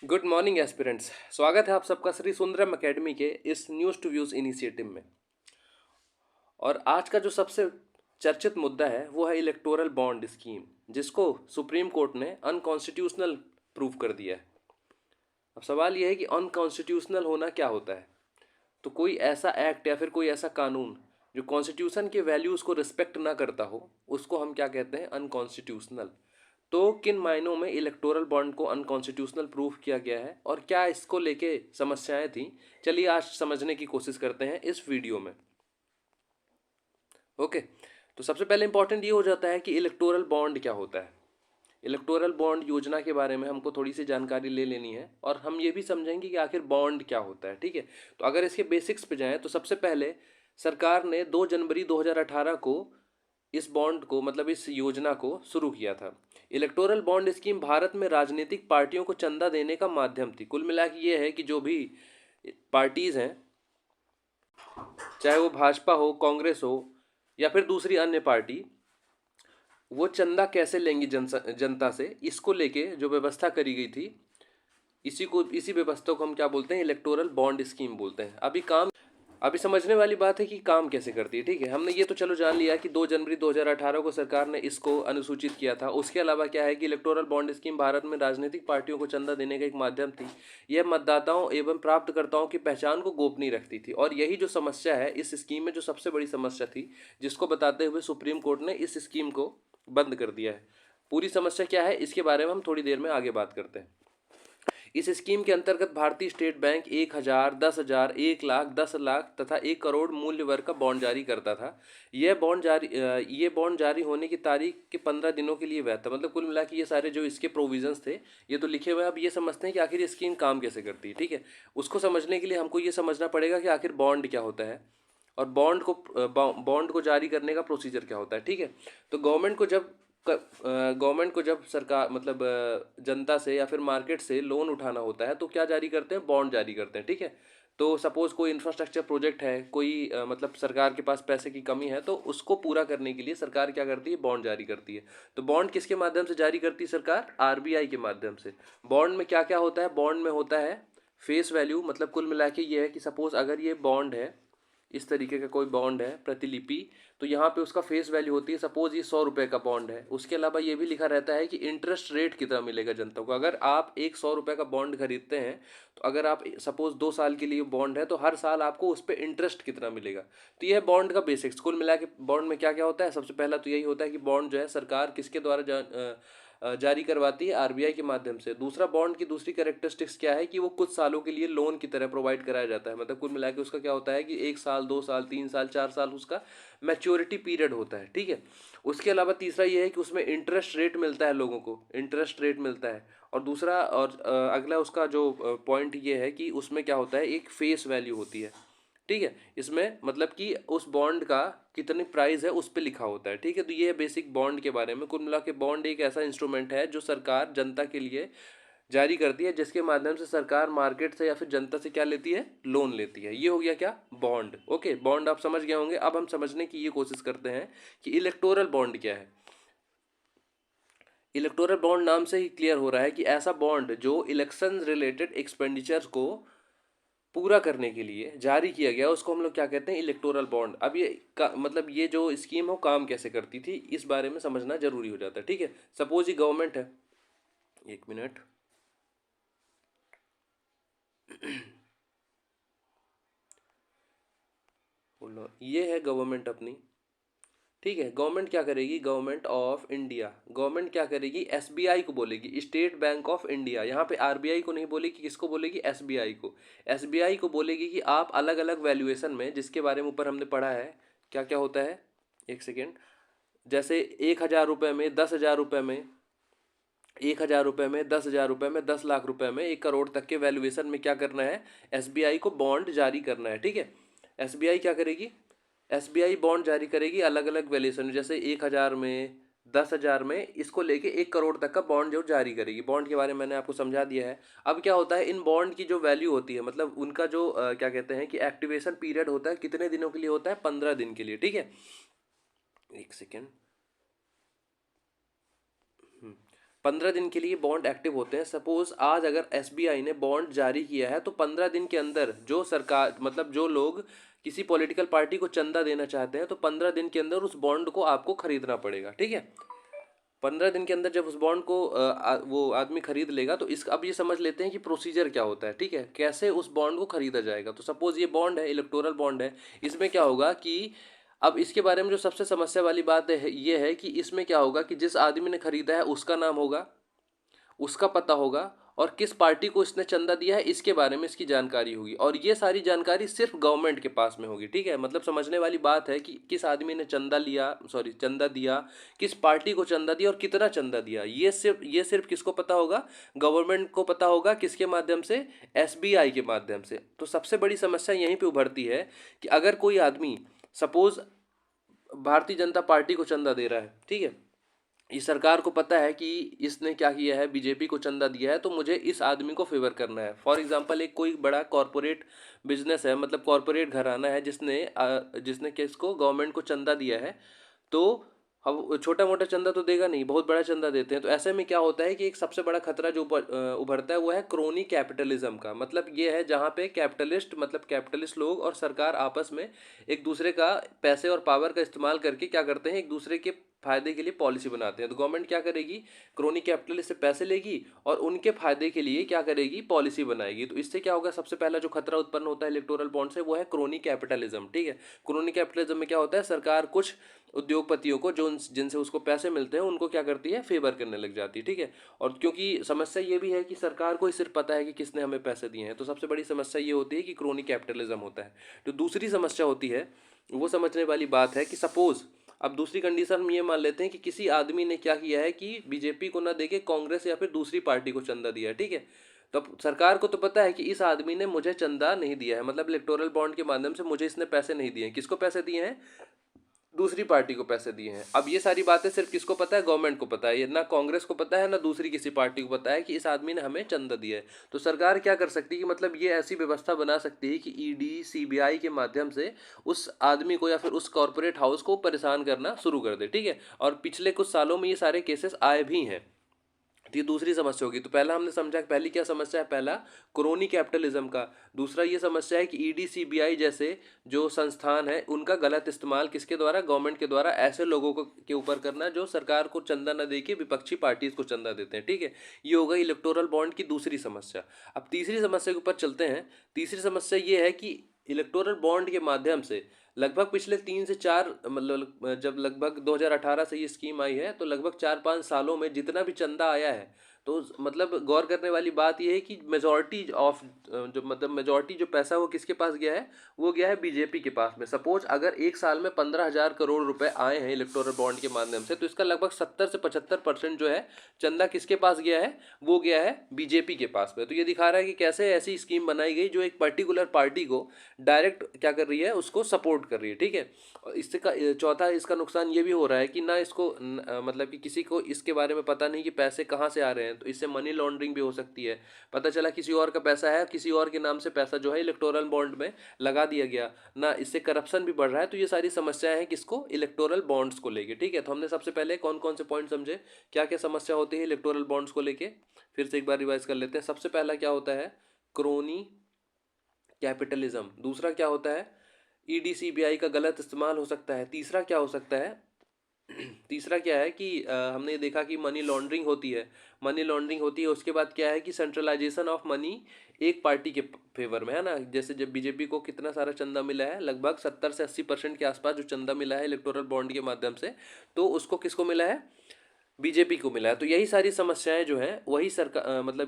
Good morning aspirants. स्वागत है आप सबका श्री सुंदरम एकेडमी के इस न्यूज़ टू व्यूज़ इनिशिएटिव में। और आज का जो सबसे चर्चित मुद्दा है वो है इलेक्टोरल बॉन्ड स्कीम, जिसको सुप्रीम कोर्ट ने अनकॉन्स्टिट्यूशनल प्रूव कर दिया है। अब सवाल यह है कि अनकॉन्स्टिट्यूशनल होना क्या होता है। तो कोई ऐसा एक्ट या फिर कोई ऐसा कानून जो कॉन्स्टिट्यूशन के वैल्यूज़ को रिस्पेक्ट ना करता हो, उसको हम क्या कहते हैं? अनकॉन्स्टिट्यूशनल। तो किन मायनों में इलेक्टोरल बॉन्ड को अनकॉन्स्टिट्यूशनल प्रूफ किया गया है और क्या इसको लेके समस्याएं थी, चलिए आज समझने की कोशिश करते हैं इस वीडियो में। ओके, तो सबसे पहले इंपॉर्टेंट ये हो जाता है कि इलेक्टोरल बॉन्ड क्या होता है। इलेक्टोरल बॉन्ड योजना के बारे में हमको थोड़ी सी जानकारी ले लेनी है और हम ये भी समझेंगे कि आखिर बॉन्ड क्या होता है। ठीक है, तो अगर इसके बेसिक्स पे जाएं तो सबसे पहले सरकार ने 2 जनवरी 2018 को इस बॉन्ड को मतलब इस योजना को शुरू किया था। इलेक्टोरल बॉन्ड स्कीम भारत में राजनीतिक पार्टियों को चंदा देने का माध्यम थी। कुल मिला के ये है कि जो भी पार्टीज हैं, चाहे वो भाजपा हो, कांग्रेस हो या फिर दूसरी अन्य पार्टी, वो चंदा कैसे लेंगी जनता से, इसको लेके जो व्यवस्था करी गई थी, इसी व्यवस्था को हम क्या बोलते हैं? इलेक्टोरल बॉन्ड स्कीम बोलते हैं। अभी समझने वाली बात है कि काम कैसे करती है। ठीक है, हमने ये तो चलो जान लिया कि 2 जनवरी 2018 को सरकार ने इसको अनुसूचित किया था। उसके अलावा क्या है कि इलेक्टोरल बॉन्ड स्कीम भारत में राजनीतिक पार्टियों को चंदा देने का एक माध्यम थी। यह मतदाताओं एवं प्राप्तकर्ताओं की पहचान को गोपनीय रखती थी। और यही जो समस्या है इस स्कीम में, जो सबसे बड़ी समस्या थी, जिसको बताते हुए सुप्रीम कोर्ट ने इस स्कीम को बंद कर दिया है। पूरी समस्या क्या है इसके बारे में हम थोड़ी देर में आगे बात करते हैं। इस स्कीम के अंतर्गत भारतीय स्टेट बैंक 1,000, 10,000, 1,00,000, 10,00,000 तथा 1 करोड़ मूल्य वर्ग का बॉन्ड जारी करता था। ये बॉन्ड जारी होने की तारीख के 15 दिनों के लिए वैध था। मतलब कुल मिला के ये सारे जो इसके प्रोविजंस थे ये तो लिखे हुए हैं। अब ये समझते हैं कि आखिर ये स्कीम काम कैसे करती है। ठीक है, उसको समझने के लिए हमको ये समझना पड़ेगा कि आखिर बॉन्ड क्या होता है और बॉन्ड को जारी करने का प्रोसीजर क्या होता है। ठीक है, तो गवर्नमेंट को जब सरकार मतलब जनता से या फिर मार्केट से लोन उठाना होता है तो क्या जारी करते हैं? बॉन्ड जारी करते हैं। ठीक है, तो सपोज कोई इंफ्रास्ट्रक्चर प्रोजेक्ट है, कोई मतलब सरकार के पास पैसे की कमी है, तो उसको पूरा करने के लिए सरकार क्या करती है? बॉन्ड जारी करती है। तो बॉन्ड किसके माध्यम से जारी करती है सरकार? आरबीआई के माध्यम से। बॉन्ड में क्या क्या होता है? बॉन्ड में होता है फेस वैल्यू। मतलब कुल मिला के ये है कि सपोज अगर ये बॉन्ड है, इस तरीके का कोई बॉन्ड है प्रतिलिपि, तो यहाँ पे उसका फेस वैल्यू होती है। सपोज ये 100 रुपये का बॉन्ड है। उसके अलावा ये भी लिखा रहता है कि इंटरेस्ट रेट कितना मिलेगा जनता को। अगर आप एक 100 रुपये का बॉन्ड खरीदते हैं, तो अगर आप सपोज 2 साल के लिए बॉन्ड है, तो हर साल आपको उस पर इंटरेस्ट कितना मिलेगा। तो यह बॉन्ड का बेसिक्स। कुल मिला के बॉन्ड में क्या क्या होता है? सबसे पहला तो यही होता है कि बॉन्ड जो है सरकार किसके द्वारा जारी करवाती है? आरबीआई के माध्यम से। दूसरा, बॉन्ड की दूसरी कैरेक्टरिस्टिक्स क्या है कि वो कुछ सालों के लिए लोन की तरह प्रोवाइड कराया जाता है। मतलब कुल मिला के उसका क्या होता है कि 1 साल, 2 साल, 3 साल, 4 साल उसका मैच्योरिटी पीरियड होता है। ठीक है, उसके अलावा तीसरा ये है कि उसमें इंटरेस्ट रेट मिलता है, लोगों को इंटरेस्ट रेट मिलता है। और दूसरा और अगला उसका जो पॉइंट ये है कि उसमें क्या होता है? एक फेस वैल्यू होती है। ठीक है, इसमें मतलब कि उस बॉन्ड का कितनी प्राइस है उस पर लिखा होता है। ठीक है, तो ये बेसिक बॉन्ड के बारे में। कुल मिला के बॉन्ड एक ऐसा इंस्ट्रूमेंट है जो सरकार जनता के लिए जारी करती है, जिसके माध्यम से सरकार मार्केट से या फिर जनता से क्या लेती है? लोन लेती है। ये हो गया क्या? बॉन्ड। ओके, बॉन्ड आप समझ गए होंगे। अब हम समझने की ये कोशिश करते हैं कि इलेक्टोरल बॉन्ड क्या है। इलेक्टोरल बॉन्ड नाम से ही क्लियर हो रहा है कि ऐसा बॉन्ड जो इलेक्शन रिलेटेड एक्सपेंडिचर्स को पूरा करने के लिए जारी किया गया, उसको हम लोग क्या कहते हैं? Electoral bond. अब मतलब ये जो स्कीम है वो काम कैसे करती थी, इस बारे में समझना जरूरी हो जाता है। ठीक है, सपोज ये गवर्नमेंट है, एक मिनट, बोलो, ये है गवर्नमेंट अपनी। ठीक है, गवर्नमेंट क्या करेगी? गवर्नमेंट ऑफ इंडिया, गवर्नमेंट क्या करेगी? एसबीआई को बोलेगी, स्टेट बैंक ऑफ इंडिया। यहाँ पे आरबीआई को नहीं बोलेगी, किसको बोलेगी? एसबीआई को। एसबीआई को बोलेगी कि आप अलग अलग वैल्यूएशन में, जिसके बारे में ऊपर हमने पढ़ा है, क्या क्या होता है, एक सेकेंड, जैसे 1,000 रुपये में, 10,000 रुपये में, 1,000 रुपये में, 10,000 रुपये में, 10 लाख रुपये में, 1 करोड़ तक के वैल्यूएशन में क्या करना है? एसबीआई को बॉन्ड जारी करना है। ठीक है, एसबीआई क्या करेगी? एसबीआई बॉन्ड जारी करेगी अलग अलग वैल्यूएशन, जैसे 1,000 में, 10,000 में, इसको लेके 1 करोड़ तक का बॉन्ड जो जारी करेगी। बॉन्ड के बारे में मैंने आपको समझा दिया है। अब क्या होता है? इन बॉन्ड की जो वैल्यू होती है, मतलब उनका जो क्या कहते हैं कि एक्टिवेशन पीरियड होता है, कितने दिनों के लिए होता है? 15 दिन के लिए। ठीक है, एक सेकेंड, 15 दिन के लिए बॉन्ड एक्टिव होते हैं। सपोज आज अगर एसबीआई ने बॉन्ड जारी किया है तो 15 दिन के अंदर जो सरकार मतलब जो लोग किसी पॉलिटिकल पार्टी को चंदा देना चाहते हैं तो 15 दिन के अंदर उस बॉन्ड को आपको खरीदना पड़ेगा, ठीक है। 15 दिन के अंदर जब उस बॉन्ड को वो आदमी खरीद लेगा तो इस अब ये समझ लेते हैं कि प्रोसीजर क्या होता है, ठीक है, कैसे उस बॉन्ड को खरीदा जाएगा। तो सपोज ये बॉन्ड है, इलेक्टोरल बॉन्ड है, इसमें क्या होगा कि अब इसके बारे में जो सबसे समस्या वाली बात है ये है कि इसमें क्या होगा कि जिस आदमी ने खरीदा है उसका नाम होगा, उसका पता होगा, और किस पार्टी को इसने चंदा दिया है इसके बारे में इसकी जानकारी होगी, और ये सारी जानकारी सिर्फ गवर्नमेंट के पास में होगी, ठीक है। मतलब समझने वाली बात है कि किस आदमी ने चंदा दिया, किस पार्टी को चंदा दिया और कितना चंदा दिया, ये सिर्फ किसको पता होगा, गवर्नमेंट को पता होगा। किसके माध्यम से, एसबीआई के माध्यम से। तो सबसे बड़ी समस्या यहीं पे उभरती है कि अगर कोई आदमी सपोज भारतीय जनता पार्टी को चंदा दे रहा है, ठीक है, इस सरकार को पता है कि इसने क्या किया है, बीजेपी को चंदा दिया है, तो मुझे इस आदमी को फेवर करना है। फॉर एग्जांपल एक कोई बड़ा कॉरपोरेट बिजनेस है, मतलब कॉरपोरेट घराना है जिसने किसको, गवर्नमेंट को चंदा दिया है, तो अब छोटा मोटा चंदा तो देगा नहीं, बहुत बड़ा चंदा देते हैं। तो ऐसे में क्या होता है कि एक सबसे बड़ा खतरा जो उभरता है वो है क्रोनी कैपिटलिज्म का। मतलब ये है जहाँ पे कैपिटलिस्ट लोग और सरकार आपस में एक दूसरे का पैसे और पावर का इस्तेमाल करके क्या करते हैं, एक दूसरे के फायदे के लिए पॉलिसी बनाते हैं। तो गवर्नमेंट क्या करेगी, क्रोनी कैपिटलिस्ट से पैसे लेगी और उनके फायदे के लिए क्या करेगी, पॉलिसी बनाएगी। तो इससे क्या होगा, सबसे पहला जो खतरा उत्पन्न होता है इलेक्टोरल बॉन्ड से वो है क्रोनी कैपिटलिज्म, ठीक है। क्रोनी कैपिटलिज्म में क्या होता है, सरकार कुछ उद्योगपतियों को जो जिनसे उसको पैसे मिलते हैं उनको क्या करती है, फेवर करने लग जाती है, ठीक है। और क्योंकि समस्या ये भी है कि सरकार को ही सिर्फ पता है कि किसने हमें पैसे दिए हैं, तो सबसे बड़ी समस्या ये होती है कि क्रोनी कैपिटलिज्म होता है। तो दूसरी समस्या होती है, वो समझने वाली बात है कि सपोज अब दूसरी कंडीशन में ये मान लेते हैं कि किसी आदमी ने क्या किया है कि बीजेपी को ना देके कांग्रेस या फिर दूसरी पार्टी को चंदा दिया है, ठीक है। तो अब सरकार को तो पता है कि इस आदमी ने मुझे चंदा नहीं दिया है, मतलब इलेक्टोरल बॉन्ड के माध्यम से मुझे इसने पैसे नहीं दिए हैं। किसको पैसे दिए हैं, दूसरी पार्टी को पैसे दिए हैं। अब ये सारी बातें सिर्फ किसको पता है, गवर्नमेंट को पता है। ये ना कांग्रेस को पता है ना दूसरी किसी पार्टी को पता है कि इस आदमी ने हमें चंदा दिया है। तो सरकार क्या कर सकती है कि मतलब ये ऐसी व्यवस्था बना सकती है कि ईडी सीबीआई के माध्यम से उस आदमी को या फिर उस कॉरपोरेट हाउस को परेशान करना शुरू कर दे, ठीक है। और पिछले कुछ सालों में ये सारे केसेस आए भी हैं। तो ये दूसरी समस्या होगी। तो पहला हमने समझा, पहली क्या समस्या है, पहला क्रोनी कैपिटलिज्म का। दूसरा ये समस्या है कि ईडी सीबीआई जैसे जो संस्थान है उनका गलत इस्तेमाल किसके द्वारा, गवर्नमेंट के द्वारा ऐसे लोगों को के ऊपर करना जो सरकार को चंदा न देके विपक्षी पार्टीज को चंदा देते हैं, ठीक है। ये हो गई इलेक्टोरल बॉन्ड की दूसरी समस्या। अब तीसरी समस्या के ऊपर चलते हैं। तीसरी समस्या ये है कि इलेक्टोरल बॉन्ड के माध्यम से लगभग पिछले 3 से 4 मतलब जब लगभग 2018 से ये स्कीम आई है तो लगभग 4-5 सालों में जितना भी चंदा आया है, तो मतलब गौर करने वाली बात यह है कि मेजॉरिटी जो पैसा वो किसके पास गया है, वो गया है बीजेपी के पास में। सपोज अगर एक साल में 15,000 करोड़ रुपए आए हैं इलेक्टोरल बॉन्ड के माध्यम से, तो इसका लगभग 70 से 75% जो है चंदा किसके पास गया है, वो गया है बीजेपी के पास में। तो ये दिखा रहा है कि कैसे ऐसी स्कीम बनाई गई जो एक पर्टिकुलर पार्टी को डायरेक्ट क्या कर रही है, उसको सपोर्ट कर रही है, ठीक है। और इससे का चौथा इसका नुकसान ये भी हो रहा है कि ना इसको मतलब कि किसी को इसके बारे में पता नहीं कि पैसे कहाँ से आ रहे हैं, तो इससे मनी लॉन्ड्रिंग भी हो सकती है। पता चला किसी और का पैसा है, किसी और के नाम से पैसा जो है इलेक्टोरल बॉन्ड में लगा दिया गया ना, इससे करप्शन भी बढ़ रहा है। तो ये सारी समस्याएं हैं किसको, इलेक्टोरल बॉन्ड्स को लेके, ठीक है। तो हमने सबसे पहले कौन कौन से पॉइंट समझे, क्या क्या समस्या होती है इलेक्टोरल बॉन्ड्स को लेके, फिर से एक बार रिवाइज कर लेते हैं। सबसे पहला क्या होता है, क्रोनी कैपिटलिज्म। दूसरा क्या होता है, ईडी सीबीआई का गलत इस्तेमाल हो सकता है। तीसरा क्या हो सकता है तीसरा क्या है कि हमने देखा कि मनी लॉन्ड्रिंग होती है, उसके बाद क्या है कि सेंट्रलाइजेशन ऑफ मनी एक पार्टी के फेवर में है ना। जैसे जब बीजेपी को कितना सारा चंदा मिला है, लगभग 70 से 80% के आसपास जो चंदा मिला है इलेक्टोरल बॉन्ड के माध्यम से, तो उसको किसको मिला है, बीजेपी को मिला है। तो यही सारी समस्याएं जो हैं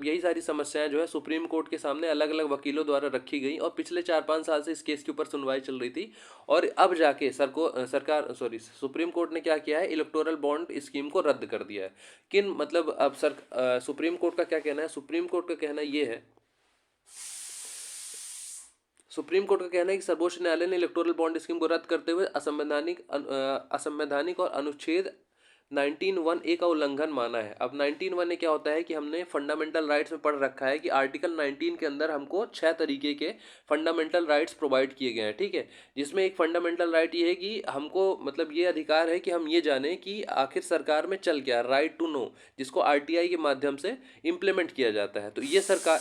यही सारी समस्याएं जो है सुप्रीम कोर्ट के सामने अलग अलग वकीलों द्वारा रखी गई, और पिछले 4-5 साल से इस केस के ऊपर सुनवाई चल रही थी। और अब जाके सुप्रीम कोर्ट ने क्या किया है, इलेक्टोरल बॉन्ड स्कीम को रद्द कर दिया है। अब सुप्रीम कोर्ट का क्या कहना है, सुप्रीम कोर्ट का कहना ये है सुप्रीम कोर्ट का कहना है कि सर्वोच्च न्यायालय ने इलेक्टोरल बॉन्ड स्कीम को रद्द करते हुए असंवैधानिक और अनुच्छेद 19(1)(a) का उल्लंघन माना है। अब 19(1)(a) क्या होता है कि हमने फंडामेंटल राइट्स में पढ़ रखा है कि आर्टिकल 19 के अंदर हमको 6 तरीके के फंडामेंटल राइट्स प्रोवाइड किए गए हैं, ठीक है। जिसमें एक फंडामेंटल राइट ये है कि हमको मतलब ये अधिकार है कि हम ये जानें कि आखिर सरकार में चल क्या, राइट टू नो, जिसको आरटीआई के माध्यम से इम्प्लीमेंट किया जाता है। तो ये सरकार,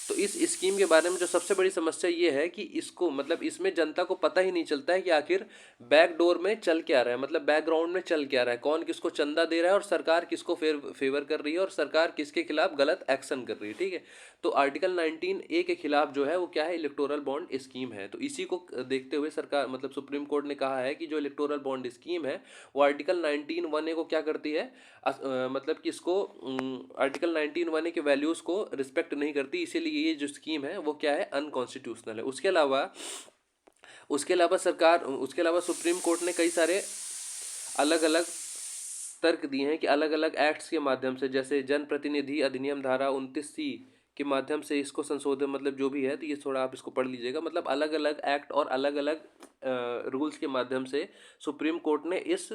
तो इस स्कीम के बारे में जो सबसे बड़ी समस्या ये है कि इसको मतलब इसमें जनता को पता ही नहीं चलता है कि आखिर बैक डोर में चल क्या रहा है, मतलब बैकग्राउंड में चल क्या रहा है, कौन किसको चंदा दे रहा है और सरकार किसको फेवर कर रही है और सरकार किसके खिलाफ गलत एक्शन कर रही है, ठीक है। तो आर्टिकल 19(a) के खिलाफ जो है वो क्या है, इलेक्टोरल बॉन्ड स्कीम है। तो इसी को देखते हुए सरकार मतलब सुप्रीम कोर्ट ने कहा है कि जो इलेक्टोरल बॉन्ड स्कीम है वो आर्टिकल 19(1)(a) को क्या करती है, मतलब कि इसको आर्टिकल 19(1)(a) के वैल्यूज़ को रिस्पेक्ट नहीं करती, इसीलिए ये जो स्कीम है वो क्या है, अनकॉन्स्टिट्यूशनल है। उसके अलावा सुप्रीम कोर्ट ने कई सारे अलग अलग तर्क दिए हैं कि अलग अलग एक्ट्स के माध्यम से, जैसे जनप्रतिनिधि अधिनियम धारा 29C के माध्यम से इसको संशोधन, मतलब जो भी है, तो ये थोड़ा आप इसको पढ़ लीजिएगा, मतलब अलग अलग एक्ट और अलग अलग रूल्स के माध्यम से सुप्रीम कोर्ट ने इस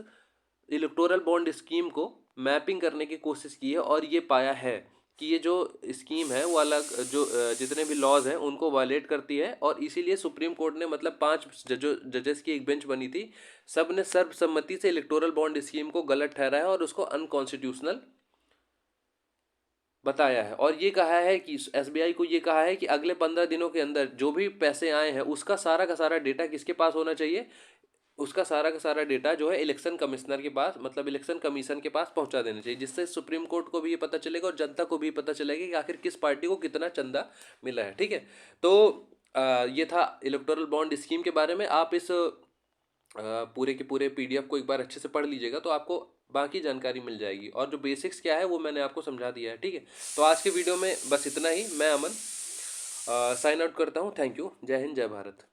इलेक्टोरल बॉन्ड स्कीम को मैपिंग करने की कोशिश की है और ये पाया है कि ये जो स्कीम है वो अलग जो जितने भी लॉज हैं उनको वायलेट करती है। और इसीलिए सुप्रीम कोर्ट ने मतलब 5 जजेस की एक बेंच बनी थी, सब ने सर्वसम्मति से इलेक्टोरल बॉन्ड स्कीम को गलत ठहराया और उसको अनकॉन्स्टिट्यूशनल बताया है। और ये कहा है कि एसबीआई को ये कहा है कि अगले 15 दिनों के अंदर जो भी पैसे आए हैं उसका सारा का सारा डेटा किसके पास होना चाहिए, उसका सारा का सारा डेटा जो है इलेक्शन कमिश्नर के पास, मतलब इलेक्शन कमीशन के पास पहुंचा देना चाहिए, जिससे सुप्रीम कोर्ट को भी ये पता चलेगा और जनता को भी पता चलेगा कि आखिर किस पार्टी को कितना चंदा मिला है, ठीक है। तो ये था इलेक्टोरल बॉन्ड स्कीम के बारे में। आप इस पूरे के पूरे पीडीएफ को एक बार अच्छे से पढ़ लीजिएगा तो आपको बाकी जानकारी मिल जाएगी, और जो बेसिक्स क्या है वो मैंने आपको समझा दिया है, ठीक है। तो आज के वीडियो में बस इतना ही। मैं अमन साइन आउट करता हूँ। Thank you. जय हिंद, जय भारत।